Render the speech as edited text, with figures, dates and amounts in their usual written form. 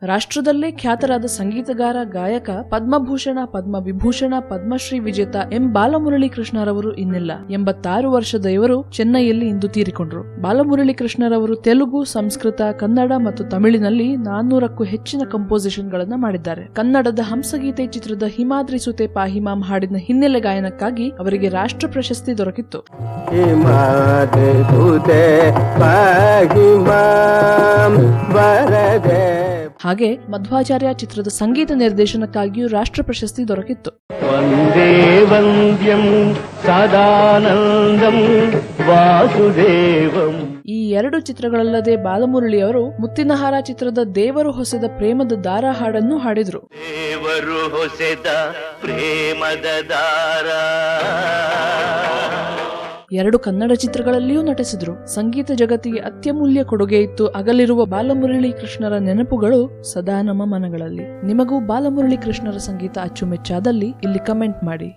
ರಾಷ್ಟ್ರದಲ್ಲೇ ಖ್ಯಾತರಾದ ಸಂಗೀತಗಾರ, ಗಾಯಕ, ಪದ್ಮಭೂಷಣ, ಪದ್ಮವಿಭೂಷಣ, ಪದ್ಮಶ್ರೀ ವಿಜೇತ ಎಂ ಬಾಲಮುರಳಿ ಕೃಷ್ಣರವರು ಇನ್ನಿಲ್ಲ. 86 ವರ್ಷದ ಇವರು ಚೆನ್ನೈಯಲ್ಲಿ ಇಂದು ತೀರಿಕೊಂಡರು. ಬಾಲಮುರಳಿ ಕೃಷ್ಣರವರು ತೆಲುಗು, ಸಂಸ್ಕೃತ, ಕನ್ನಡ ಮತ್ತು ತಮಿಳಿನಲ್ಲಿ 400ಕ್ಕೂ ಹೆಚ್ಚಿನ ಕಂಪೋಸಿಷನ್ ಗಳನ್ನ ಮಾಡಿದ್ದಾರೆ. ಕನ್ನಡದ ಹಂಸಗೀತೆ ಚಿತ್ರದ ಹಿಮಾದ್ರಿ ಸುತೆ ಪಾಹಿಮಾಂ ಹಾಡಿನ ಹಿನ್ನೆಲೆ ಗಾಯನಕ್ಕಾಗಿ ಅವರಿಗೆ ರಾಷ್ಟ್ರ ಪ್ರಶಸ್ತಿ ದೊರಕಿತ್ತು. ಹಾಗೆ ಮಧ್ವಾಚಾರ್ಯ ಚಿತ್ರದ ಸಂಗೀತ ನಿರ್ದೇಶನಕ್ಕಾಗಿಯೂ ರಾಷ್ಟ್ರ ಪ್ರಶಸ್ತಿ ದೊರಕಿತ್ತು. ವಂದೇ ವಂದ್ಯಂ ಸದಾನಂದಂ ವಾಸುದೇವಂ. ಈ 2 ಚಿತ್ರಗಳಲ್ಲದೆ ಬಾಲಮುರಳಿ ಅವರು ಮುತ್ತಿನಹಾರ ಚಿತ್ರದ ದೇವರು ಹೊಸೆದ ಪ್ರೇಮದ ದಾರ ಹಾಡನ್ನು ಹಾಡಿದ್ರು. ದೇವರು ಹೊಸೆದ ಪ್ರೇಮದ ದಾರ. 2 ಕನ್ನಡ ಚಿತ್ರಗಳಲ್ಲಿಯೂ ನಟಿಸಿದ್ರು. ಸಂಗೀತ ಜಗತ್ತಿಗೆ ಅತ್ಯಮೂಲ್ಯ ಕೊಡುಗೆ ಇತ್ತು. ಅಗಲಿರುವ ಬಾಲಮುರಳಿ ಕೃಷ್ಣರ ನೆನಪುಗಳು ಸದಾ ನಮ್ಮ ಮನಗಳಲ್ಲಿ. ನಿಮಗೂ ಬಾಲಮುರಳಿ ಕೃಷ್ಣರ ಸಂಗೀತ ಅಚ್ಚುಮೆಚ್ಚಾದಲ್ಲಿ ಇಲ್ಲಿ ಕಮೆಂಟ್ ಮಾಡಿ.